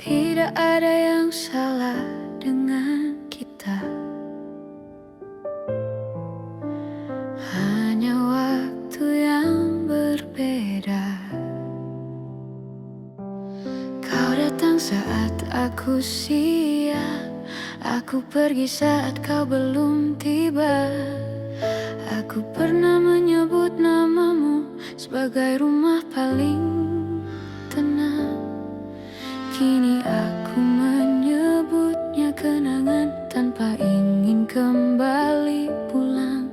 Tidak ada yang salah dengan kita, hanya waktu yang berbeda. Kau datang saat aku siap, aku pergi saat kau belum tiba. Aku pernah menyebut namamu sebagai rumah paling tenang. Kini aku menyebutnya kenangan tanpa ingin kembali pulang.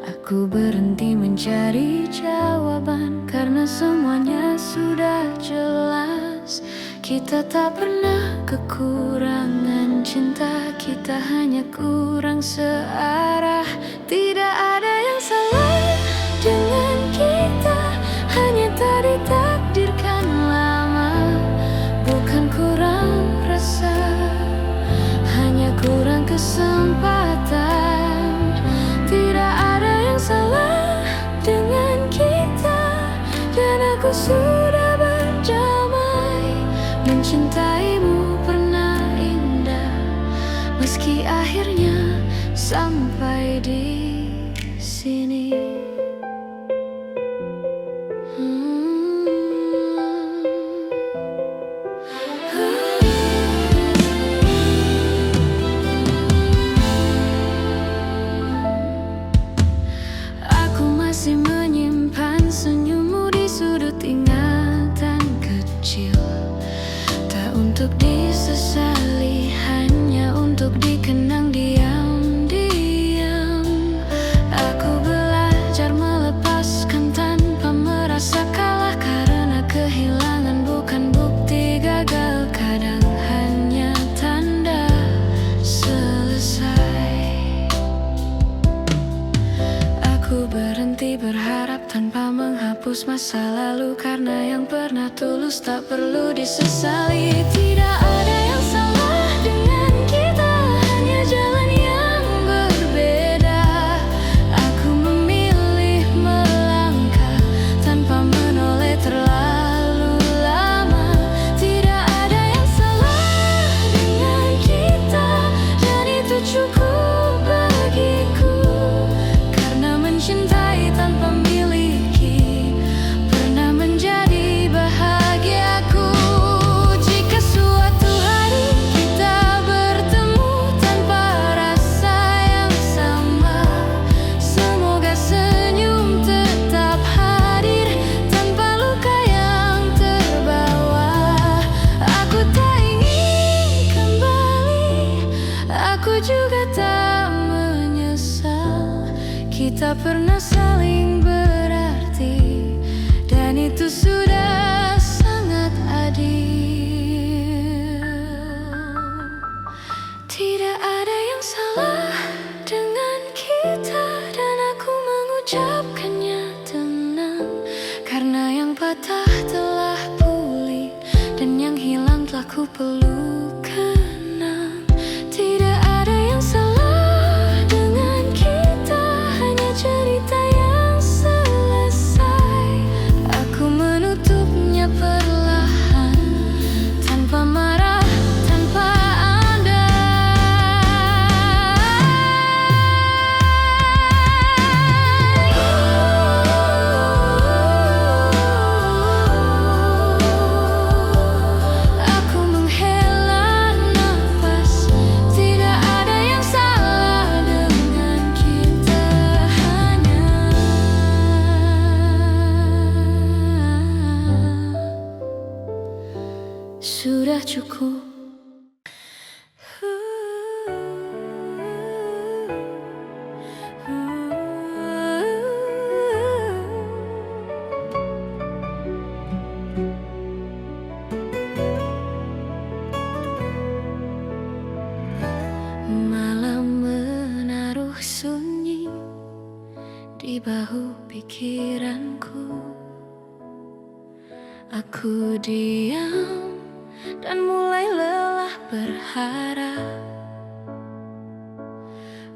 Aku berhenti mencari jawaban karena semuanya sudah jelas. Kita tak pernah kekurangan cinta, kita hanya kurang searah. Tidak ada yang salah dengan kita, hanya tak ditakdirkan lama. Bukan kurang rasa, hanya kurang kesempatan. Tidak ada yang salah dengan kita, dan aku sudah berdamai. Mencintaimu pernah indah, meski akhirnya sampai di sini. Aku masih menyimpan senyummu di sudut ingatan kecil, tak untuk disesali, hanya untuk dikenang diam-diam. Aku belajar melepaskan tanpa merasa kalah, karena kehilangan bukan bukti gagal, kadang hanya tanda selesai. Aku berhenti berharap tanpa menghapus masa lalu, karena yang pernah tulus tak perlu disesali. Tidak ada yang salah dengan kita, hanya jalan yang berbeda. Aku memilih melangkah tanpa menoleh terlalu lama. Tidak ada yang salah dengan kita, dan itu cukup bagiku. Karena mencintai tanpa miliki pernah menjadi bahagiaku. Jika suatu hari kita bertemu tanpa rasa yang sama, semoga senyum tetap hadir tanpa luka yang terbawa. Aku tak ingin kembali, aku juga tak menyesal. Kita pernah saling berarti, dan itu sudah sangat adil. Tidak ada yang salah dengan kita, dan aku mengucapkannya tenang. Karena yang patah telah pulih, dan yang hilang telah ku peluk kenang. Tidak ada yang salah dengan kita, hanya cerita yang selesai. Aku menutupnya perlahan, tanpa marah, tanpa Aku menghela nafas. Tidak ada yang salah dengan kita, hanya sudah cukup. Malam menaruh sunyi di bahu pikiranku. Aku diam dan mulai lelah berharap.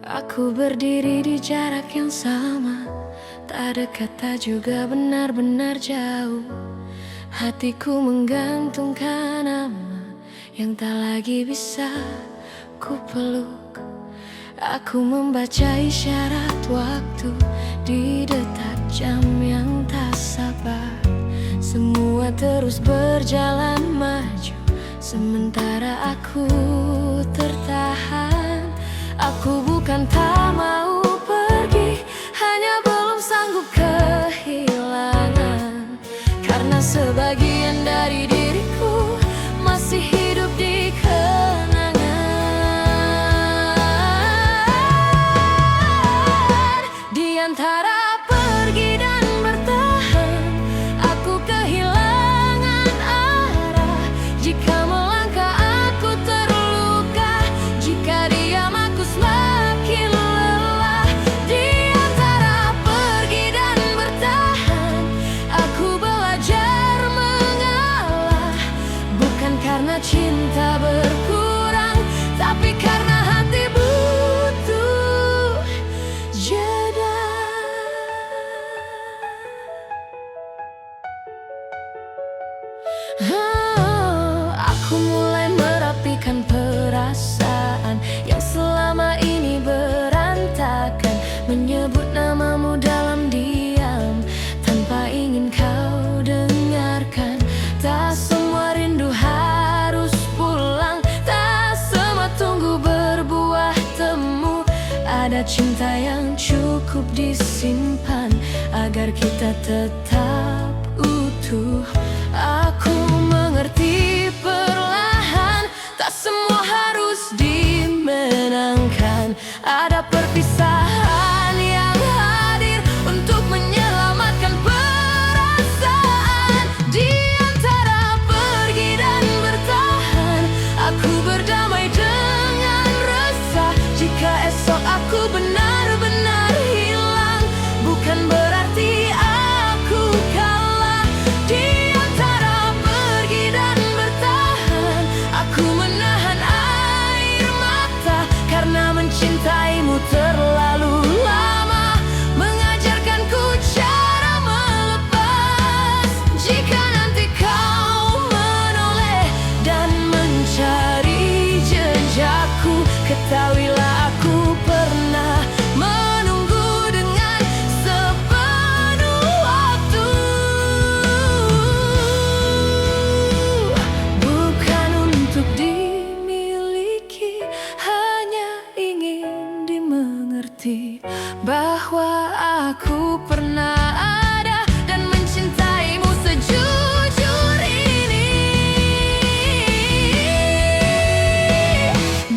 Aku berdiri di jarak yang sama, tak dekat tak juga benar-benar jauh. Hatiku menggantungkan nama yang tak lagi bisa ku peluk. Aku membaca isyarat waktu di detak jam yang tak sabar. Semua terus berjalan maju, sementara aku tertahan. Aku bukan tak mau pergi, hanya belum sanggup kehilangan. Karena sebagian dari diriku masih hidup di kenangan. Di antara pergi dan bertahan, aku kehilangan arah. Jika melangkah aku terluka, jika diam aku semakin lelah. Di antara pergi dan bertahan, aku belajar mengalah. Bukan karena cinta berkurang, tapi karena hati butuh jeda. Aku mulai merapikan perasaan yang selama ini berantakan. Menyebut namamu dalam diam, tanpa ingin kau dengarkan. Tak semua rindu harus pulang, tak semua tunggu berbuah temu. Ada cinta yang cukup disimpan agar kita tetap utuh. Aku mengerti perlahan, tak semua harus dimenangkan. Ada perpisahan yang hadir untuk menyelamatkan perasaan. Di antara pergi dan bertahan, aku berdamai dengan resah. Jika esok aku benar-benar hilang, bukan berarti aku kalah. Di antara pergi dan bertahan, aku menahan air mata. Karena mencintaimu terlalu lama, mengajarkanku cara melepas. Jika nanti kau menoleh dan mencari jejakku, ketahuilah aku pernah menunggu dengan sepenuh waktu. Bukan untuk dimiliki, hanya ingin dimengerti bahwa aku pernah ada dan mencintaimu sejujur ini.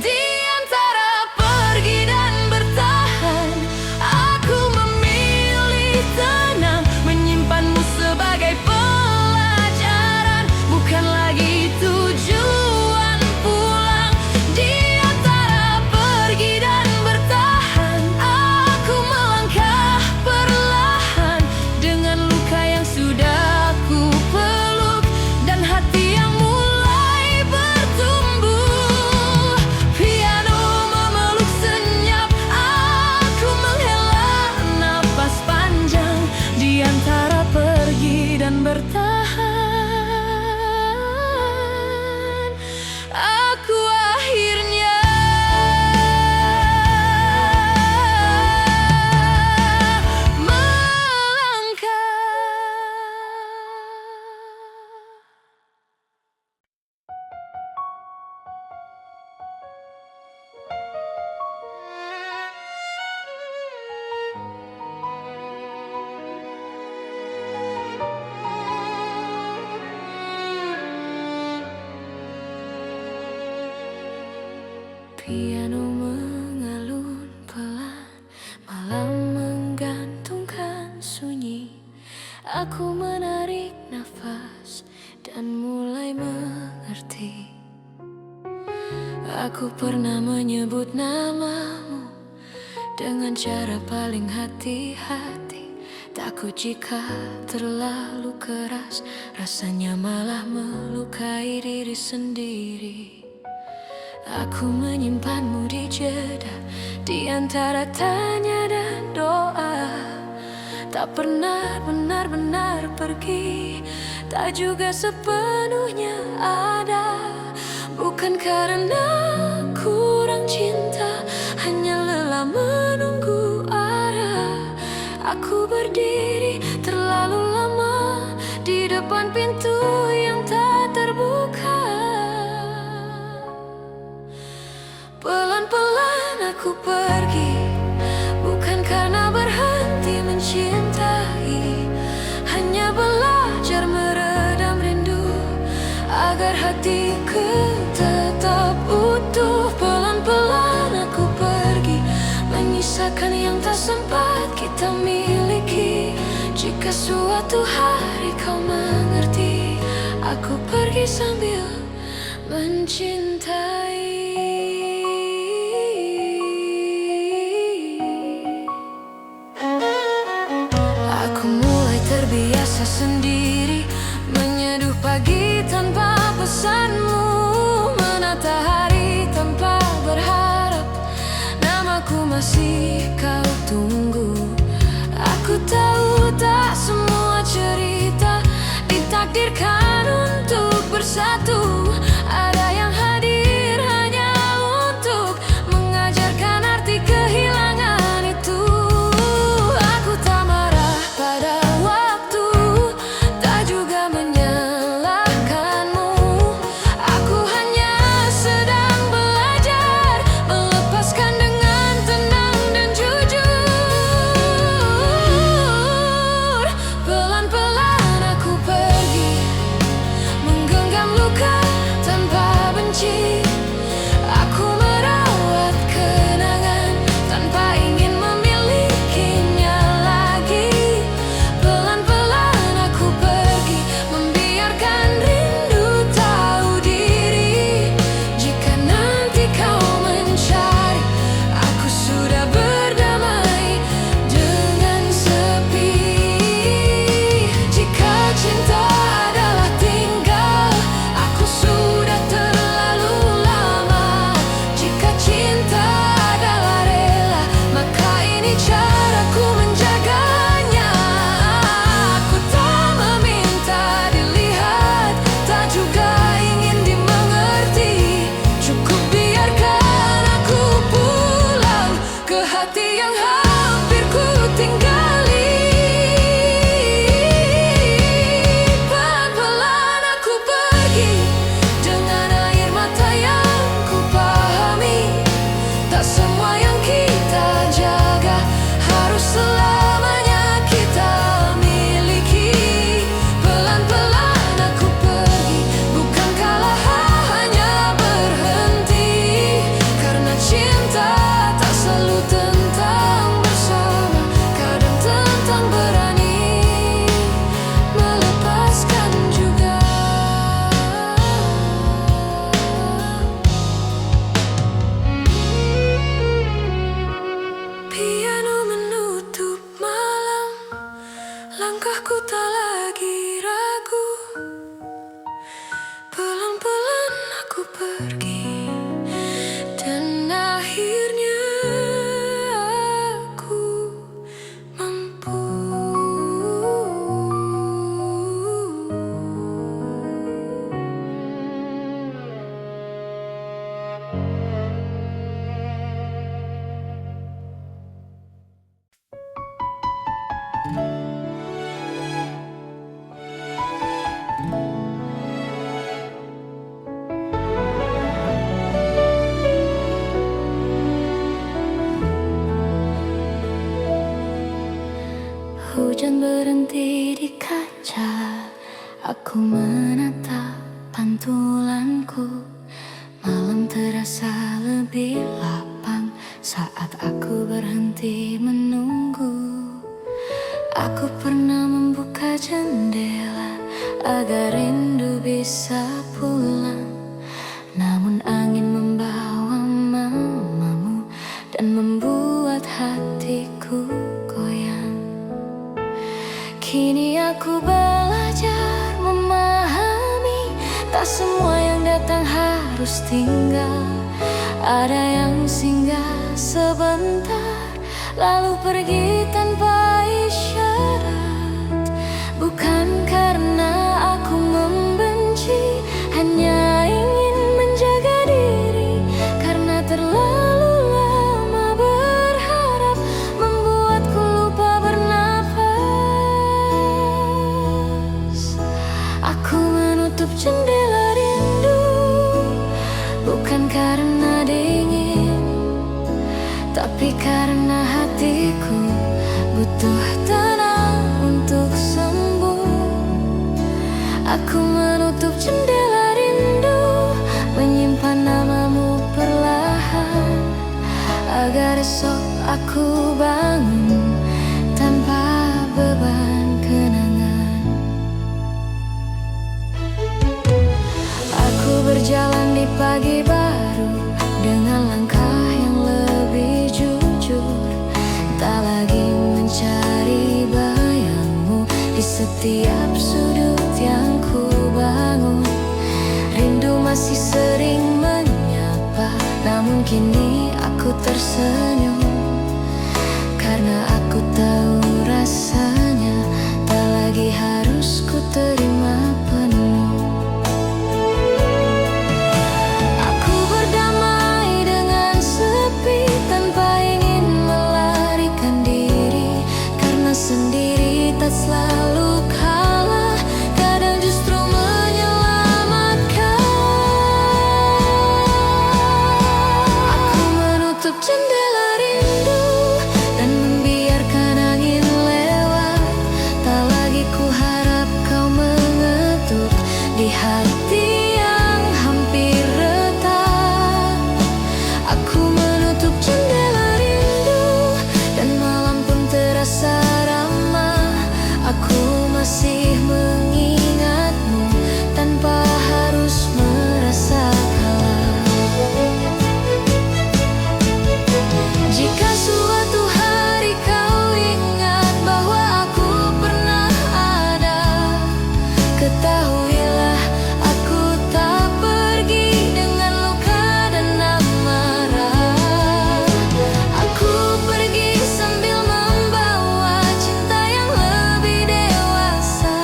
Di antara pergi dan bertahan, aku memilih tenang, menyimpanmu sebagai pelajaran, bukan lagi tujuan pulang. Di antara pergi dan bertahan, aku melangkah perlahan dengan luka yang sudah ku peluk dan hati yang mulai bertumbuh. Piano memeluk senyap, aku menghela napas panjang. Di antara pergi dan bertahan, aku akhirnya melangkah. Piano mengalun pelan, malam menggantungkan sunyi. Aku menarik nafas dan mulai mengerti. Aku pernah menyebut namamu dengan cara paling hati-hati. Takut jika terlalu keras, rasanya malah melukai diri sendiri. Aku menyimpanmu di jeda, di antara tanya dan doa. Tak pernah benar-benar pergi, tak juga sepenuhnya ada. Bukan Bukan karena kurang cinta, hanya lelah menunggu arah. Aku berdiri terlalu lama di depan pintu yang tak terbuka. Pelan-pelan aku pergi, bukan karena berhenti mencintai, hanya belajar meredam rindu agar hatiku tetap utuh. Pelan-pelan aku pergi, menyisakan yang tak sempat kita miliki. Jika suatu hari kau mengerti, aku pergi sambil mencintai. Aku mulai terbiasa sendiri, menyeduh pagi tanpa pesanmu, menata hari tanpa berharap namaku masih kau tunggu. Aku tahu tak semua cerita ditakdirkan untuk bersatu. Ada yang hadir hanya untuk mengajarkan arti kehilangan itu. Aku tak marah pada waktu, tak juga menyalahkanmu. Aku hanya sedang belajar melepaskan dengan tenang dan jujur. Pelan-pelan aku pergi, menggenggam luka tanpa benci. Aku merawat kenangan tanpa ingin memilikinya lagi. Pelan-pelan aku pergi, membiarkan rindu tahu diri. Jika nanti kau mencari, aku sudah berdamai dengan sepi. Jika cinta adalah tinggal, aku sudah terlalu lama. Jika cinta adalah rela, maka ini caraku menjaganya. Aku tak meminta dilihat, tak juga ingin dimengerti. Cukup biarkan aku pulang ke hati yang hampir ku tinggali. Pelan-pelan aku pergi, dengan air mata yang ku pahami. Tak semua yang kita jaga harus selamanya kita miliki. Pelan-pelan aku pergi, bukan kalah hanya berhenti. Karena cinta tak selalu tentang bersama, kadang tentang berani melepaskan juga. Piano menutup malam, langkahku tak lagi ragu. Pelan-pelan aku pergi, dan akhirnya aku mampu. Hujan berhenti di kaca, aku menatap pantulanku. Malam terasa lebih lapang saat aku berhenti menunggu. Aku pernah membuka jendela agar rindu bisa pulang, namun angin membawa mamamu dan membuat hatiku goyang. Kini aku belajar memahami, tak semua yang datang harus tinggal. Ada yang singgah sebentar, lalu pergi tanpa isyarat. Bukan karena aku membenci, hanya ingin menjaga karena dingin, tapi karena hatiku butuh tenang untuk sembuh. Aku menutup jendela rindu, menyimpan namamu perlahan, agar esok aku bangun tanpa beban kenangan. Aku berjalan di pagi baru dengan langkah yang lebih jujur, tak lagi mencari bayangmu di setiap sudut yang ku bangun. Rindu masih sering menyapa, namun kini aku tersenyum, karena aku tahu rasanya tak lagi harus ku terima penuh. Aku berdamai dengan sepi tanpa ingin melarikan diri, karena sendiri tak selalu kalah, kadang justru menyelamatkan. Aku menutup jendela rindu dan membiarkan angin lewat, tak lagi ku harap kau mengetuk di hati yang hampir retak. Aku menutup jendela rindu dan malam pun terasa ramah. Aku masih mengingatmu tanpa harus merasa kalah. Jika suatu hari kau ingat bahwa aku pernah ada, ketahuilah aku tak pergi dengan luka dan amarah. Aku pergi sambil membawa cinta yang lebih dewasa,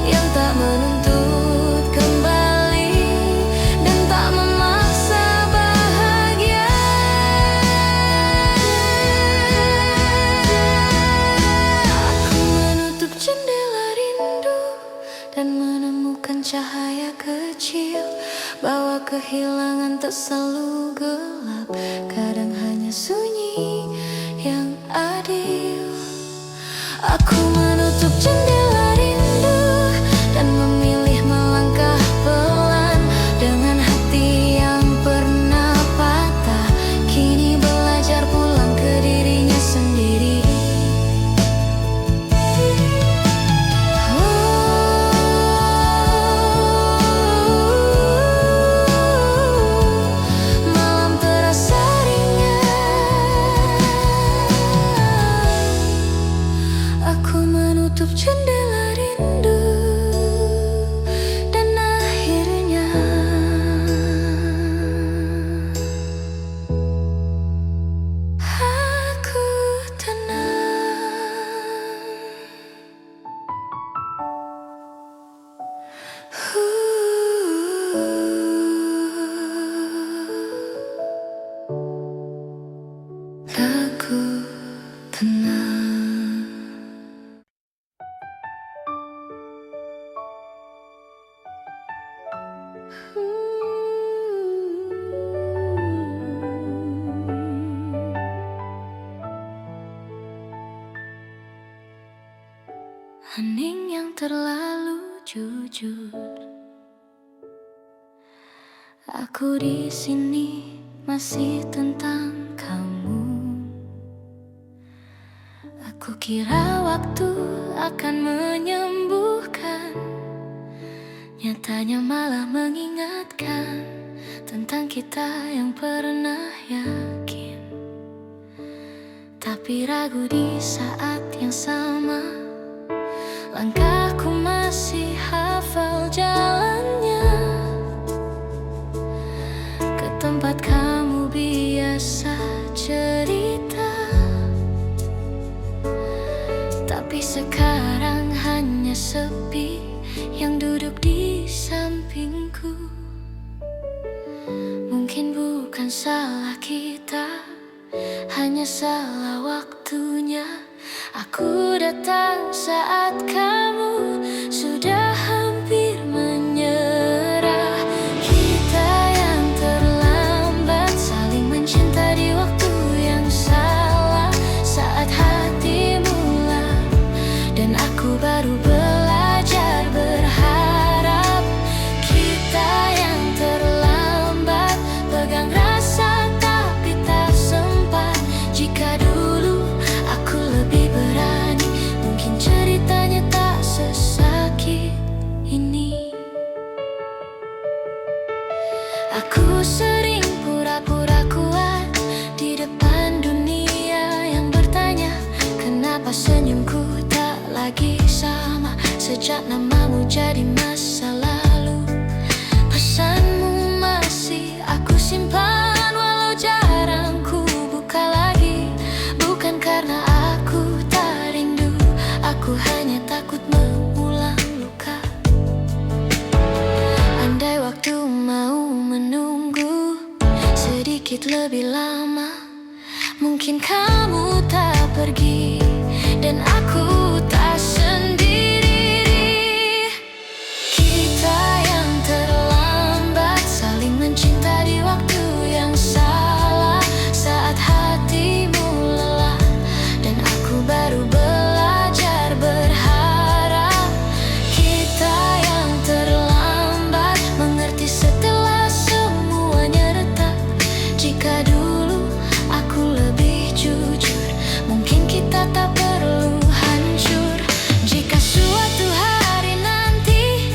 yang tak menuntut kembali dan tak memaksa bahagia. Aku menutup jendela rindu dan menemukan cahaya kecil, bahwa kehilangan tak selalu gelap, kadang hanya sunyi yang adil. Aku menutup jendela rindu dan memilih melangkah pelan, dengan hati yang pernah patah kini belajar pulang ke dirinya sendiri. Malam terasa ringan, aku menutup jendela rindu dan akhirnya aku tenang. Aku tenang. Hening yang terlalu jujur. Aku di sini masih tentang kamu. Aku kira waktu akan menyembuhkan, nyatanya malah mengingatkan tentang kita yang pernah yakin. Tapi ragu di saat yang sama, langkahku masih hafal jalannya ke tempat kamu biasa cerita. Tapi sekarang hanya sepi yang duduk di sampingku. Mungkin bukan salah kita, hanya salah waktunya. Aku datang saat kamu sudah hampir menyerah. Kita yang terlalu Aku sering pura-pura kuat di depan dunia yang bertanya, kenapa senyumku tak lagi sama sejak namamu jadi masa lalu. Pesanmu masih aku simpan walau jarang ku buka lagi. Bukan karena aku tak rindu, aku hanya takut mengulang luka. Andai waktu mau menunggu sedikit lebih lama, mungkin kamu tak pergi dan aku tak sendiri. Kita yang terlambat saling mencinta di waktu yang salah, saat hatimu lelah dan aku baru belajar berharap. Kita yang terlambat mengerti setelah semuanya retak. Jika dulu aku lebih jujur, mungkin kita tak perlu hancur. Jika suatu hari nanti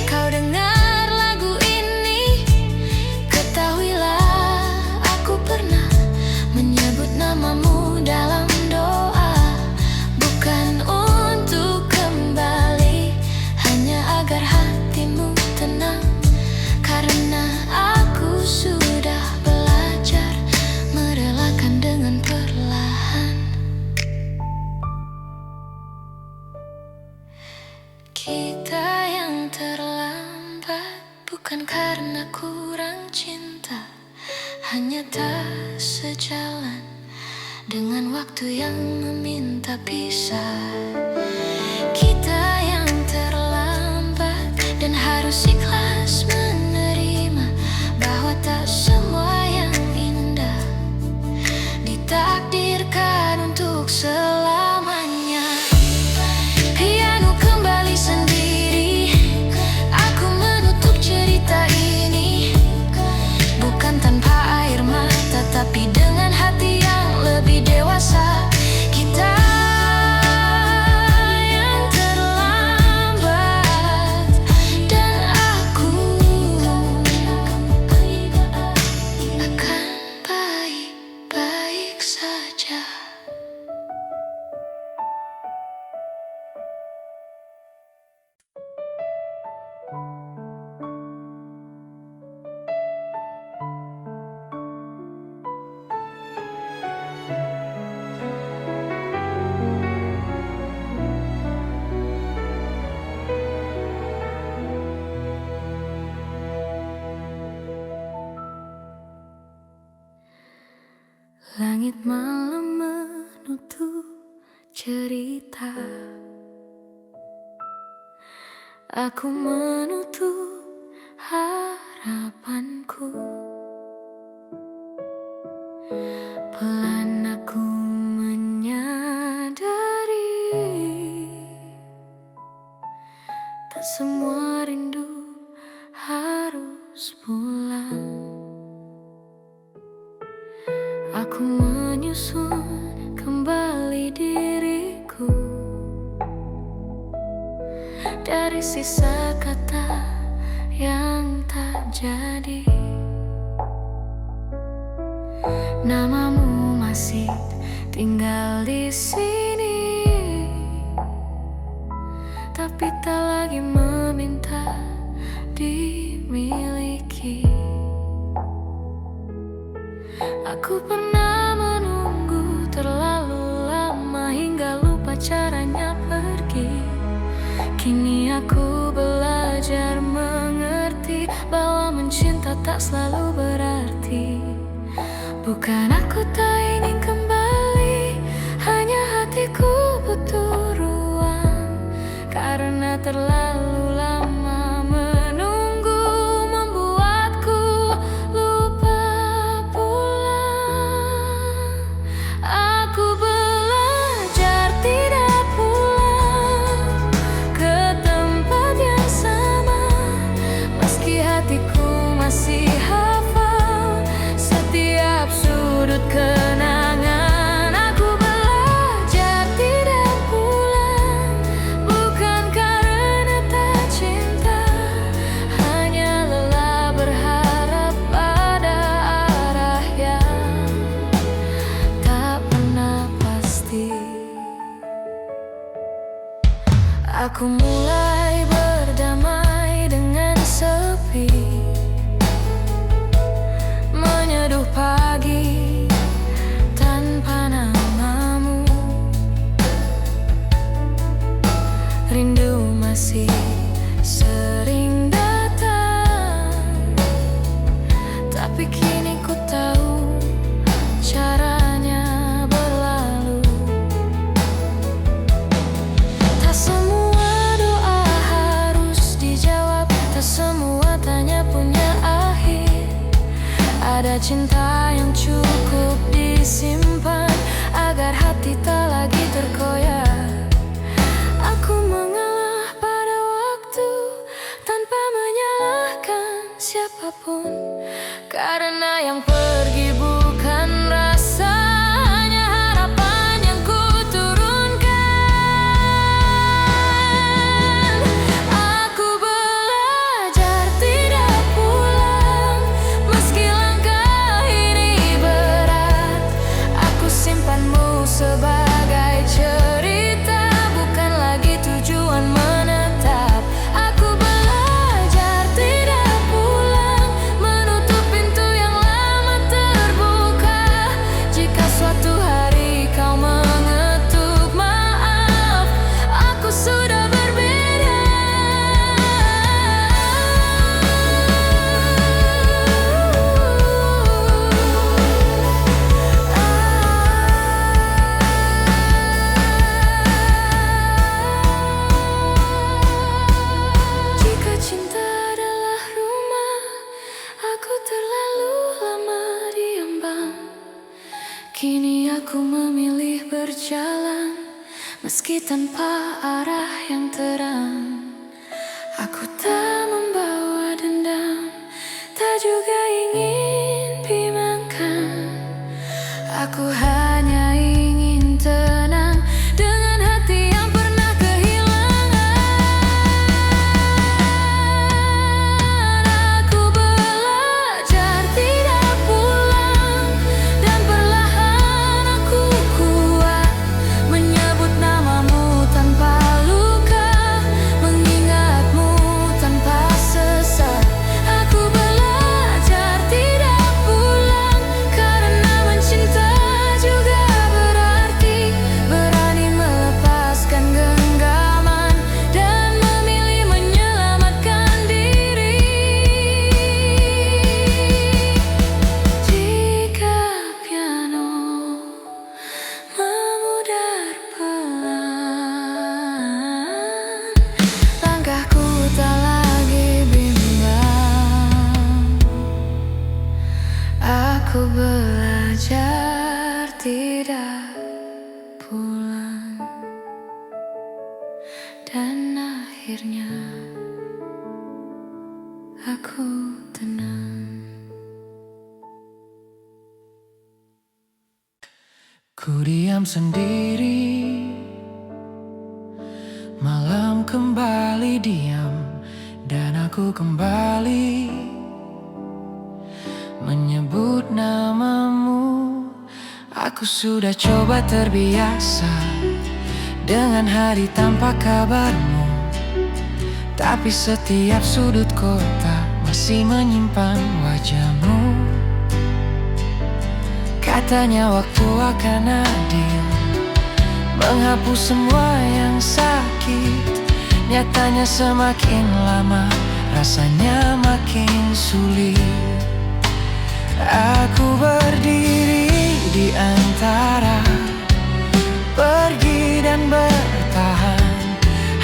kau dengar lagu ini, ketahuilah aku pernah menyebut namamu dalam doa. Bukan untuk kembali, hanya agar hatimu tenang. Karena aku sudah belajar merelakan dengan perlahan. Kita yang terlambat bukan karena kurang cinta, hanya tak sejalan dengan waktu yang meminta pisah. Kita yang terlambat dan harus ikhlas menerima bahwa tak semua yang indah ditakdirkan untuk selamanya. Piano kembali sendiri, aku menutup cerita ini. Bukan tanpa air mata, tapi dengan hati yang lebih dewasa. Kita yang terlambat dan aku akan baik-baik saja. Langit malam menutup cerita, aku menutup harapanku. Pelan aku menyadari tak semua rindu harus pulang. Aku menyusun kembali diriku dari sisa kata yang tak jadi. Namamu masih tinggal di sini, tapi tak lagi meminta dimiliki. Aku pernah menunggu terlalu lama hingga lupa caranya pergi. Kini aku belajar mengerti bahwa mencinta tak selalu berarti. Bukan aku tak ingin kembali, hanya hatiku butuh ruang. Karena terlalu lama menunggu membuatku lupa pulang. Aku belajar tidak pulang ke tempat yang sama, meski hatiku masih hafal setiap sudut kenangan. Aku belajar tidak pulang, bukan karena tak Aku mulai berdamai dengan sepi, menyeduh pagi tanpa namamu. Rindu masih sering datang, tapi kini ku tahu caranya berlalu. Tak semua doa harus dijawab, tak semua tanya punya akhir. Ada cinta yang cukup disimpan agar hati tak lagi terkoyak. Aku mengalah pada waktu tanpa menyalahkan siapapun, karena yang pergi bukan rasa, hanya harapan yang ku turunkan. Aku belajar tidak pulang, meski langkah ini berat. Aku simpanmu sebagai cerita, bukan lagi tujuan menetap. Aku belajar tidak pulang, menutup pintu yang lama terbuka. Jika suatu hari kau mengetuk maaf, aku sudah berbeda. Jika cinta adalah rumah, aku terlalu lama diambang. Kini aku memilih berjalan, meski tanpa arah yang terang. Aku tak membawa dendam, tak juga ingin bimbangkan. Aku hanya ingin tenang dengan hati yang pernah kehilangan. Aku belajar tidak pulang, dan perlahan aku kuat menyebut namamu tanpa luka, mengingatmu tanpa sesat. Aku belajar tidak pulang, karena mencinta juga berarti berani melepaskan genggaman dan memilih menyelamatkan diri. Jika piano memudar pelan, langkahku tak lagi bimbang. Aku belajar tidak pulang, dan akhirnya aku tenang. Ku diam sendiri, malam kembali diam, dan aku kembali menyebut namamu. Aku sudah coba terbiasa dengan hari tanpa kabarmu, tapi setiap sudut kota masih menyimpan wajahmu. Katanya waktu akan adil, menghapus semua yang sakit. Nyatanya semakin lama rasanya makin sulit. Aku berdiri di antara pergi dan bertahan.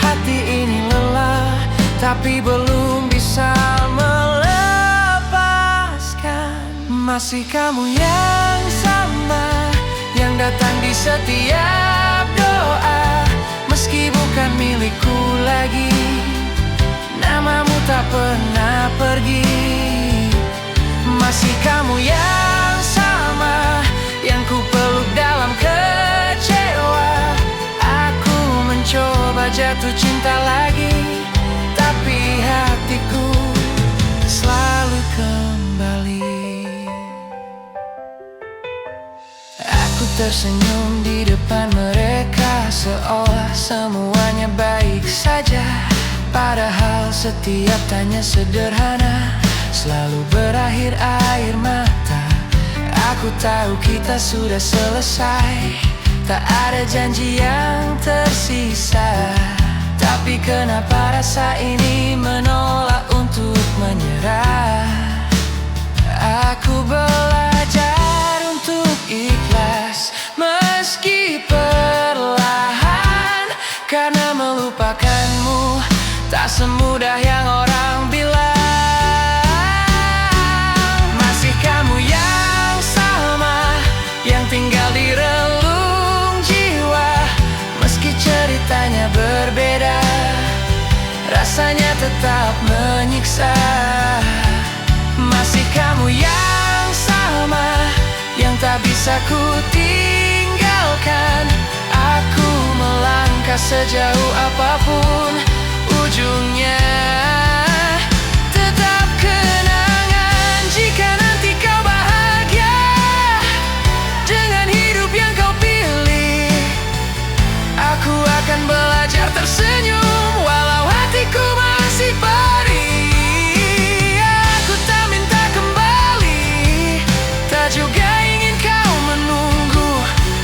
Hati ini lelah, tapi belum bisa melepaskan. Masih kamu yang sama, yang datang di setiap doa. Meski bukan milikku lagi, namamu tak pernah pergi. Masih kamu yang sama, yang ku peluk dalam kecewa. Aku mencoba jatuh cinta lagi, tapi hatiku selalu kembali. Aku tersenyum di depan mereka seolah semuanya baik saja. Padahal setiap tanya sederhana selalu berakhir air mata. Aku tahu kita sudah selesai, tak ada janji yang tersisa. Tapi kenapa rasa ini menolak untuk menyerah? Aku belajar untuk ikhlas meski perlahan, karena melupakanmu tak semudah yang orang bilang. Masih kamu yang sama, yang tinggal di relung jiwa. Meski ceritanya berbeda, rasanya tetap menyiksa. Masih kamu yang sama, yang tak bisa ku tinggalkan. Aku melangkah sejauh apapun ujungnya. Tetap kenangan jika nanti kau bahagia dengan hidup yang kau pilih. Aku akan belajar tersenyum walau hatiku masih perih. Aku tak minta kembali, tak juga ingin kau menunggu.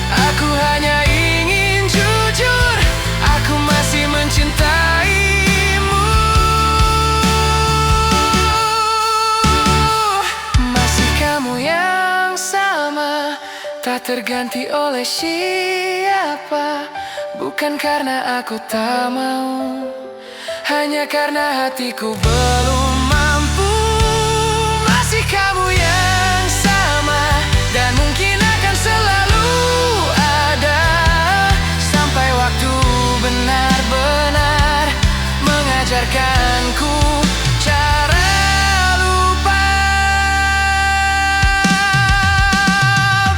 Aku hanya ingin jujur, aku masih mencintaimu. Masih kamu yang sama, tak terganti oleh siapa. Bukan karena aku tak mau, hanya karena hatiku belum mampu. Masih kamu yang sama, dan mungkin akan selalu ada sampai waktu benar-benar mengajarkanku cara lupa.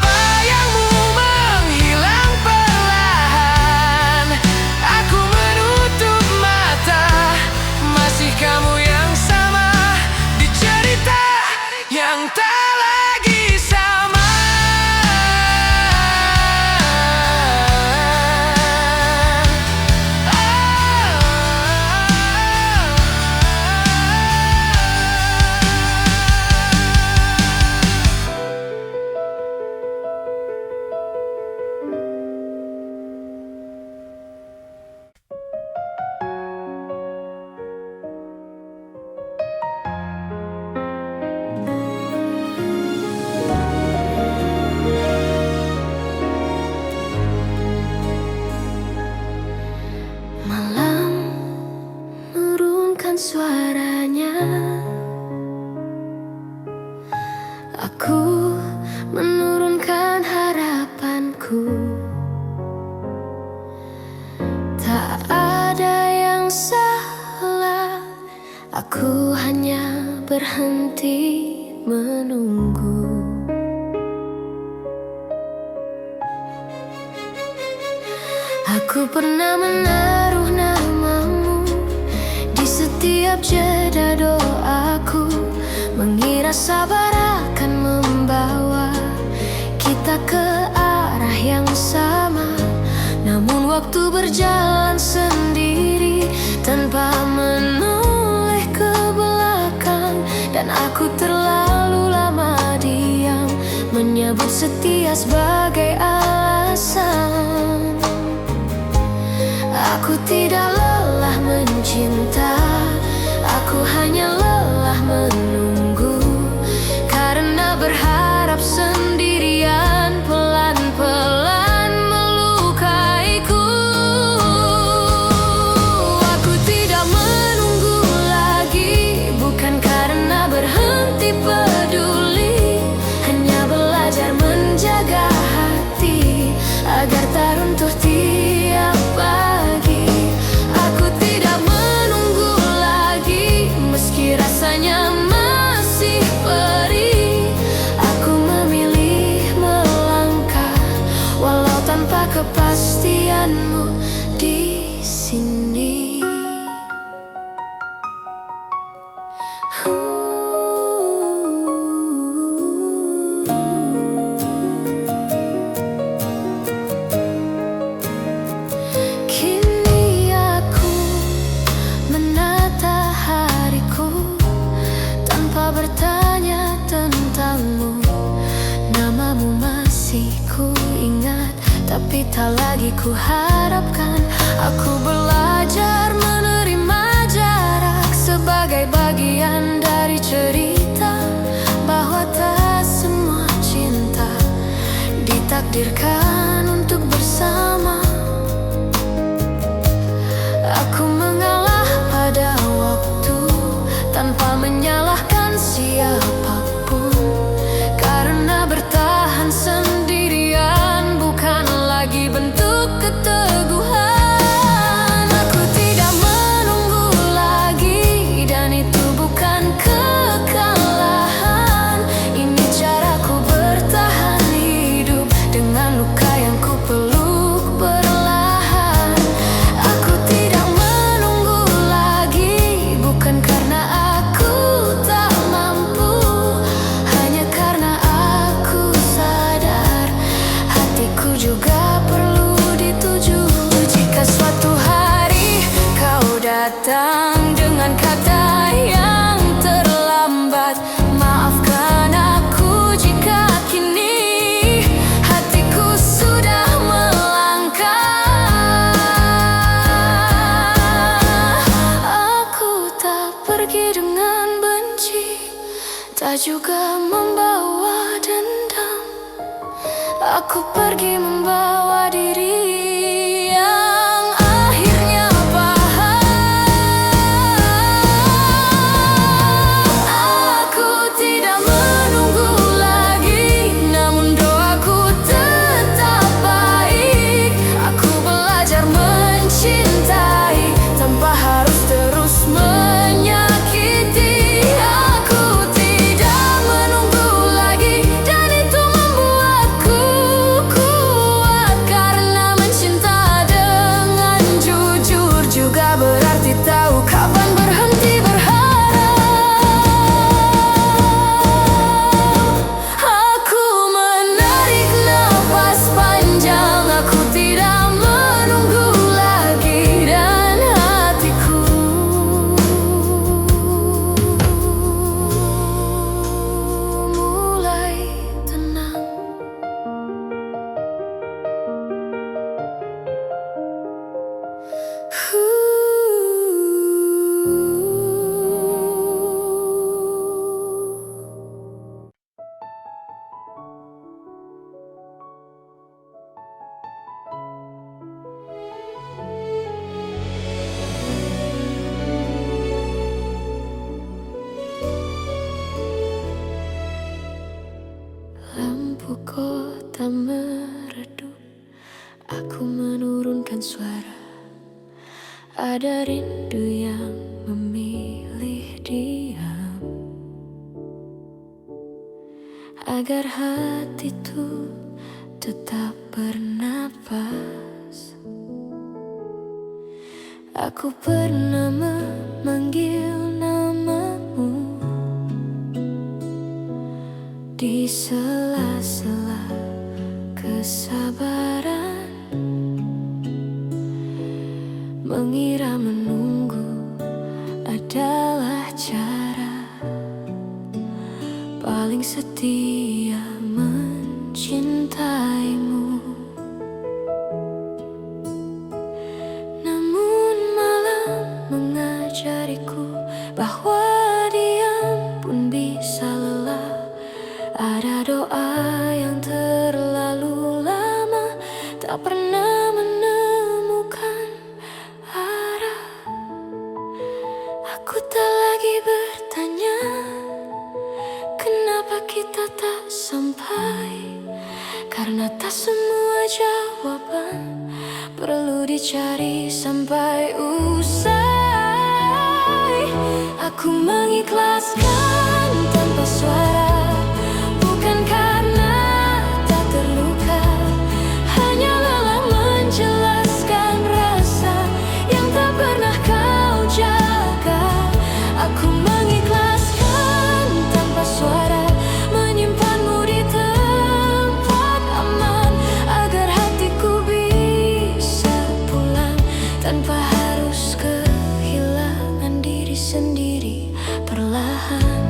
Bayangmu menghilang perlahan, aku menutup mata. Masih kamu yang sama di cerita yang tak lagi sama. Malam menurunkan suaranya, aku menurunkan harapanku. Tak ada yang salah, aku hanya berhenti menunggu. Aku pernah menaruh namamu di setiap jeda doaku, mengira sabar akan membawa kita ke arah yang sama. Namun waktu berjalan sendiri tanpa menoleh ke belakang, dan aku terlalu lama diam, menyebut setia sebagai alasan. Aku tidak lelah mencinta, aku hanya lelah menunggu. Karena berharap sendirian pelan-pelan melukaiku. Aku tidak menunggu lagi, bukan karena berhenti peduli, hanya belajar menjaga hati agar tak runtuh tiap pagi. coba bertanya tentangmu. Namamu masih ku ingat, tapi tak lagi ku harapkan. Aku belajar menerima jarak sebagai bagian dari cerita, bahwa tak semua cinta ditakdirkan untuk bersama. Aku mengalah pada waktu tanpa menyalahkan siapapun, karena bertahan sendirian bukan lagi bentuk keteguhan. Aku tidak menunggu lagi, dan itu bukan kekalahan. Ini caraku bertahan hidup dengan luka yang ku peluk perlahan. Aku tidak menunggu lagi, bukan karena aku tak mampu, hanya karena aku sadar hatiku juga perlu dituju. Jika suatu hari kau datang dengan kata yang terlambat, maafkan aku jika kini hatiku sudah melangkah. Aku tak pergi dengan benci, tak juga membawa dendam. Aku pergi membawa diri yang akhirnya paham. Aku tidak menunggu lagi, namun doaku tetap baik. Aku belajar mencintai tanpa harus terus menyakiti. Aku tidak menunggu lagi, dan itu membuatku kuat, karena mencinta dengan jujur juga berarti tahu kapan berhenti berharap. Aku menarik nafas panjang, aku tidak menunggu lagi, dan hatiku mulai tenang. Lampu kota meredup, aku menurunkan suara. Ada rindu yang memilih diam, agar hati itu tetap bernapas. Aku pernah memanggil namamu di sela-sela kesabaran, mengira menunggu adalah cara paling setia mencintaimu. Namun malam mengajariku bahwa diam pun bisa lelah. Ada doa yang terlalu lama tak pernah menemukan arah. Aku tak lagi bertanya kenapa kita tak sampai, karena tak semua jawaban perlu dicari sampai usai. Aku mengikhlaskan tanpa suara, bukan karena tak terluka, hanya lelah menjelaskan rasa yang tak pernah kau jaga. Aku mengikhlaskan tanpa suara, menyimpanmu di tempat aman, agar hatiku bisa pulang tanpa harus kehilangan diri sendiri perlahan.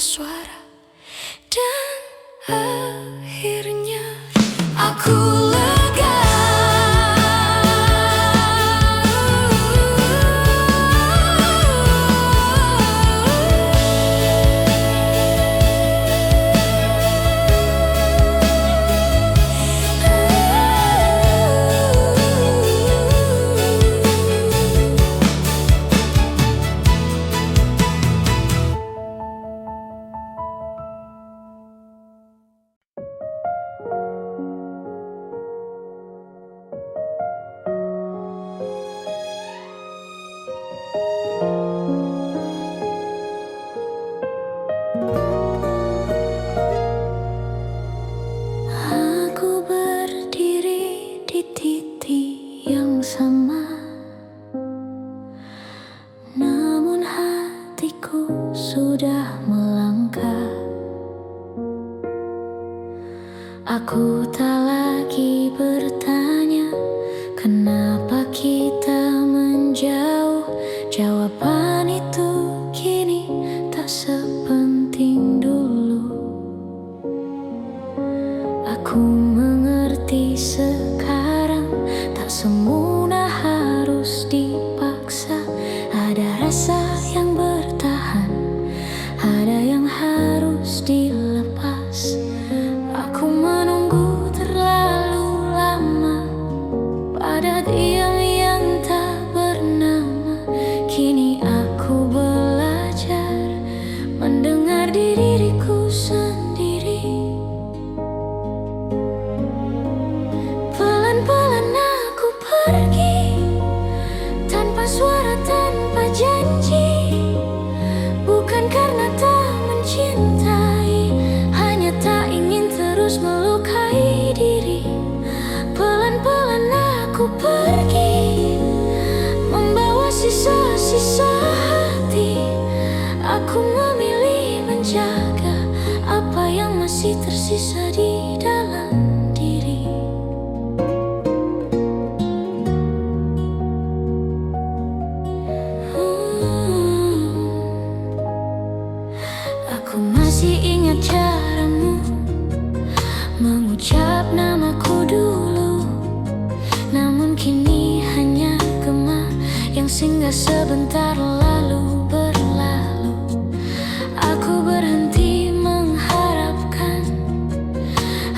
suara. Dan akhirnya aku lega. Aku berdiri di titik yang sama, namun hatiku sudah melangkah. Aku tak lagi bertanya kenapa kita menjauh. Jawaban itu kini tak sepenting dulu. Aku mengerti sekarang, tak semua harus dipaksa. Ada rasa yang bertahan, ada yang harus dilepas. Aku menunggu terlalu lama pada diam yang tak bernama. Kini aku belajar mendengar diriku sendiri. Pelan-pelan aku pergi, tanpa suara, tanpa janji. Bukan karena tak mencintai, hanya tak ingin terus melukai diri. Pelan-pelan aku pergi, membawa sisa-sisa hati. Aku memilih menjaga apa yang masih tersisa di dalam diri. Aku masih ingat caramu mengucap namaku dulu, namun kini hanya gema yang singgah sebentar lalu berlalu. Aku berhenti mengharapkan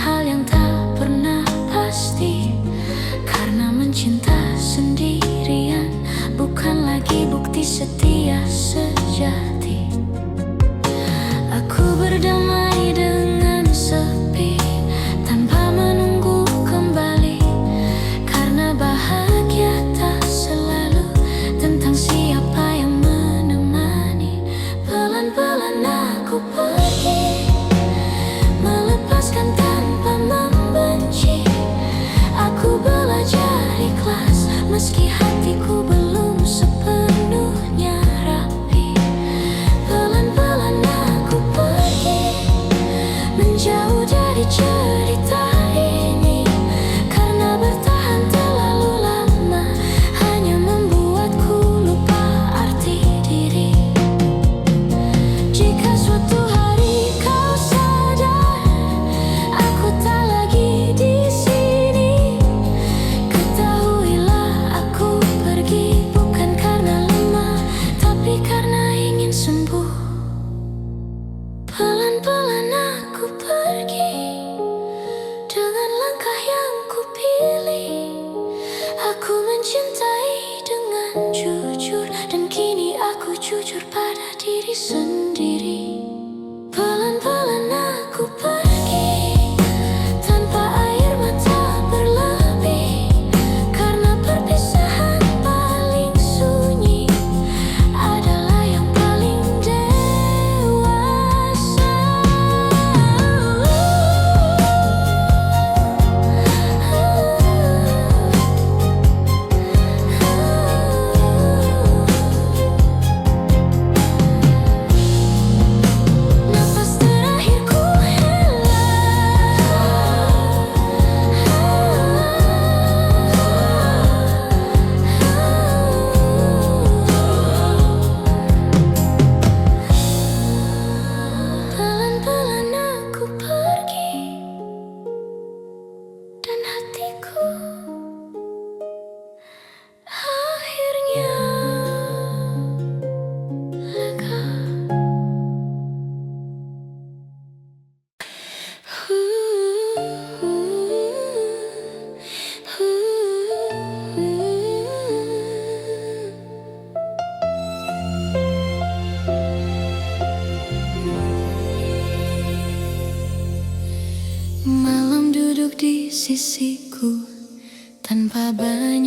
hal yang tak pernah pasti, karena mencinta sendirian bukan lagi bukti setia sejati. Aku berdamai dengan sepi tanpa menunggu kembali, karena bahagia tak selalu tentang siapa yang menemani. Pelan-pelan aku pergi, melepaskan tanpa membenci. Aku belajar ikhlas meski hatiku belum sepenuhnya rapi. Pelan-pelan aku pergi,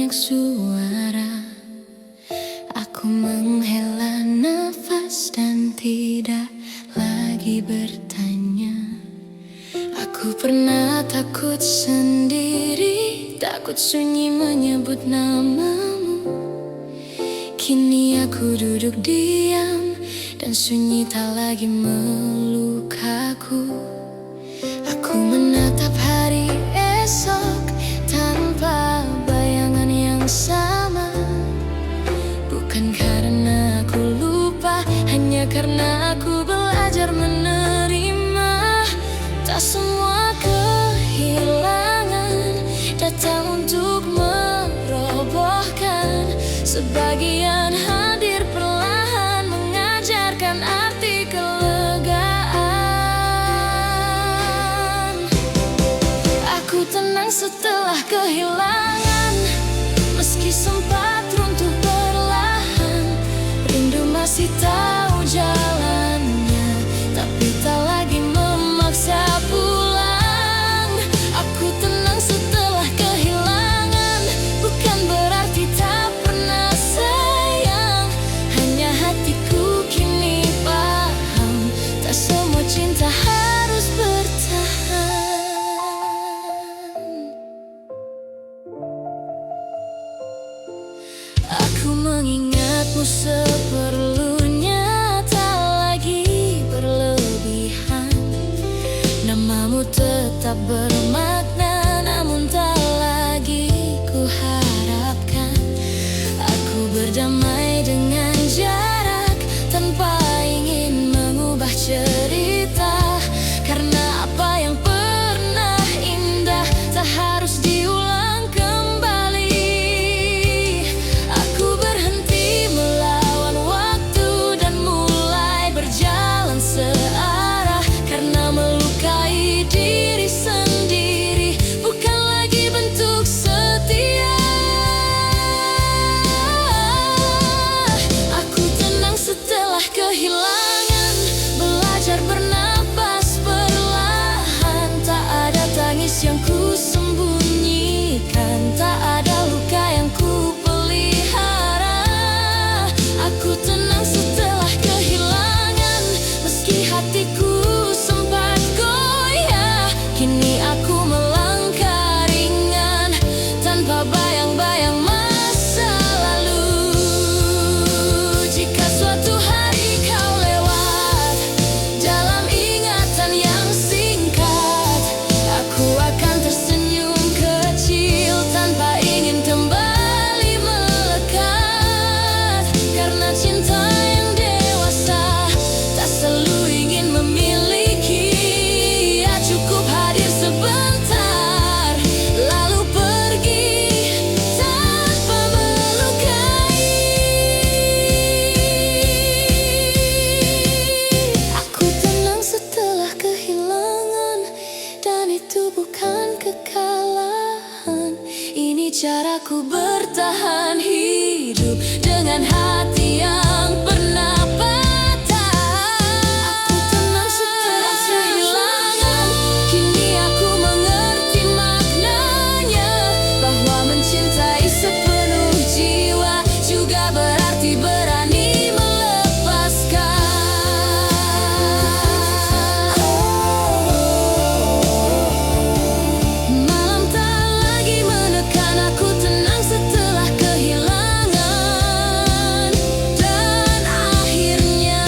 banyak suara. Aku menghela nafas dan tidak lagi bertanya. Aku pernah takut sendiri, takut sunyi menyebut namamu. Kini aku duduk diam dan sunyi tak lagi melukaku. Aku menatap hari esok tanpa bayangan yang sama. Bukan karena aku lupa, hanya karena aku belajar menerima. Tak semua kehilangan datang untuk merobohkan. Sebagian hadir perlahan, mengajarkan arti kelegaan. Aku tenang setelah kehilangan, meski sempat runtuh perlahan. Rindu masih tahu jalannya, tapi tak lagi memaksa pulang. Aku tenang setelah kehilangan, bukan berarti tak pernah sayang. Hanya hatiku kini paham, tak semua cinta harus bertahan. Aku mengingatmu seperlunya, tak lagi berlebihan. Namamu tetap bermakna, namun tak lagi kuharapkan. Aku berdamai dengan jarak, tanpa ingin mengubah cerita. Karena apa yang pernah indah tak harus diulang kembali. Aku berhenti melawan waktu dan mulai berjalan searah. Karena melukai diri sendiri bukan lagi bentuk setia. Aku tenang setelah kehilangan, belajar bernapas perlahan. Tak ada tangis yang ku sembunyikan, tak ada luka yang ku pelihara. Aku tenang setelah kehilangan, meski hatiku sempat goyah. Kini aku melangkah ringan, tanpa bayang-bayang masa lalu. Jika suatu hari kau lewat dalam ingatan yang singkat, aku akan tersenyum kecil tanpa ingin kembali melekat. Karena cinta yang dewasa tak selalu ingin memiliki. Ya cukup hadir sebentar, lalu pergi tanpa melukai. Aku tenang setelah kehilangan, dan itu bukan kekalahan. Ini caraku bertahan hidup dengan hati yang pernah patah. Aku tenang setelah kehilangan, kini aku mengerti maknanya. Bahwa mencintai sepenuh jiwa juga berarti berani melepaskan. Malam tak lagi menekan, aku tenang setelah kehilangan. Dan akhirnya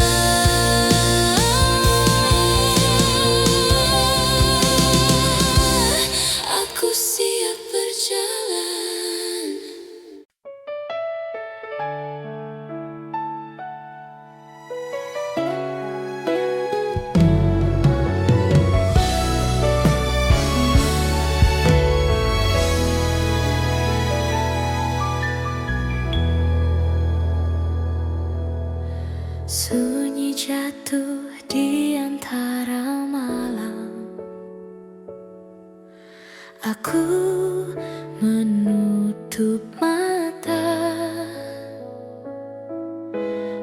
aku siap berjalan. Sunyi jatuh di antara malam. Aku menutup mata,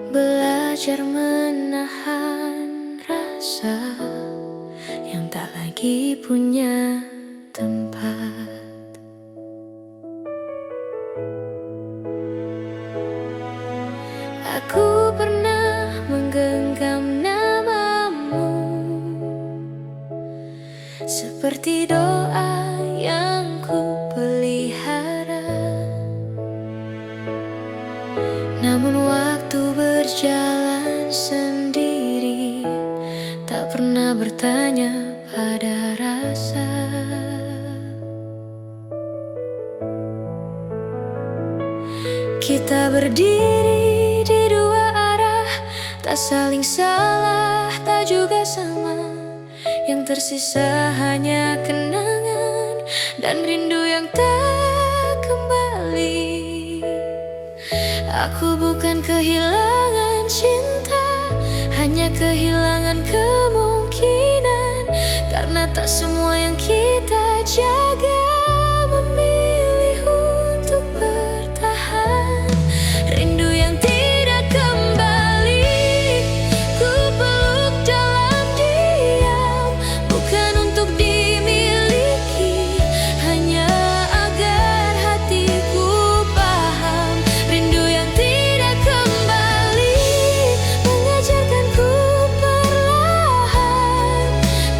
belajar menahan rasa yang tak lagi punya tempat. Aku pernah menggenggam namamu seperti doa yang ku pelihara. Namun waktu berjalan sendiri, tak pernah bertanya pada rasa. Kita berdiri di dua arah, tak saling salah, tak juga sama. Yang tersisa hanya kenangan dan rindu yang tak kembali. Aku bukan kehilangan cinta, hanya kehilangan kemungkinan. Karena tak semua yang kita jaga memilih untuk bertahan. Rindu yang tidak kembali, ku peluk dalam diam. Bukan untuk dimiliki, hanya agar hatiku paham. Rindu yang tidak kembali mengajarkanku perlahan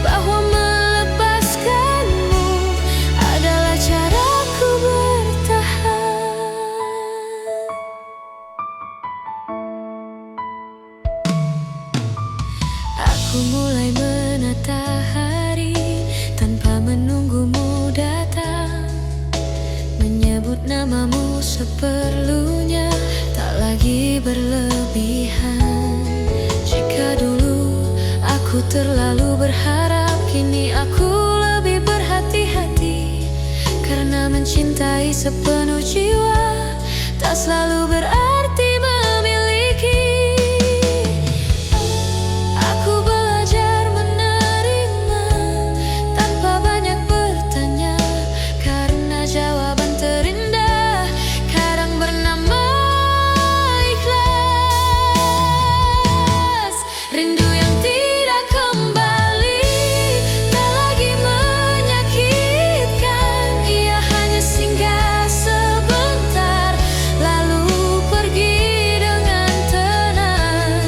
bahwa melepaskanmu adalah caraku bertahan. Aku mulai menata hari tanpa menunggumu datang, menyebut namamu seperlunya, tak lagi berlebihan. Jika dulu aku terlalu berharap, kini aku lebih berhati-hati. Karena mencintai sepenuh jiwa tak selalu berarti memiliki. Aku belajar menerima tanpa banyak bertanya, karena jawaban terindah kadang bernama ikhlas. Rindu yang tidak kembali tak lagi menyakitkan. Ia hanya singgah sebentar lalu pergi dengan tenang.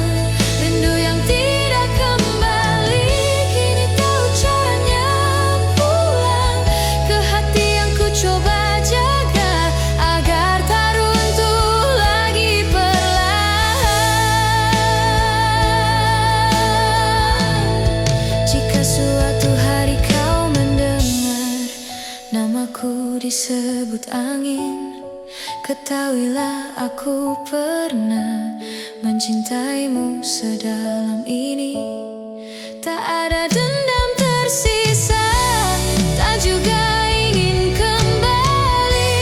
Rindu yang tidak kembali kini tahu caranya pulang ke hati yang ku coba jaga agar tak runtuh lagi perlahan. Jika suatu hari kau mendengar namaku disebut angin, ketahuilah aku pernah mencintaimu sedalam ini. Tak ada dendam tersisa, tak juga ingin kembali.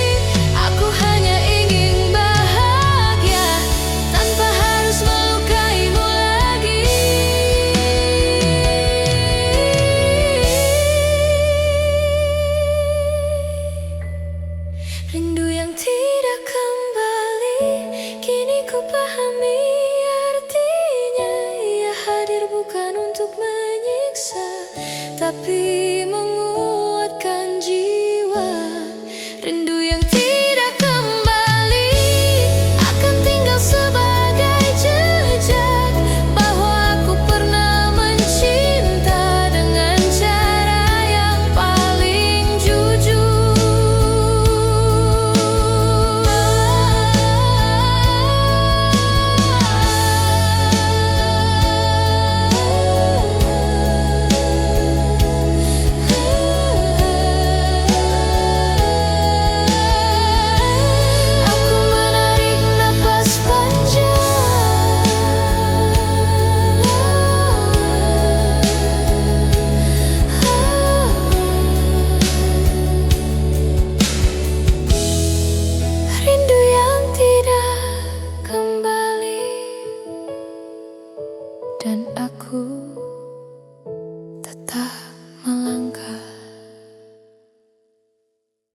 Aku hanya ingin bahagia tanpa harus melukaimu lagi. Rindu yang tidak kembali, kini ku pahami artinya. Ia hadir bukan untuk menyiksa, tapi menguatkan jiwa. Rindu yang tidak kembali akan tinggal sebagai jejak bahwa aku pernah mencinta dengan cara yang paling jujur. Aku menarik napas panjang. Rindu yang tidak kembali, dan aku tetap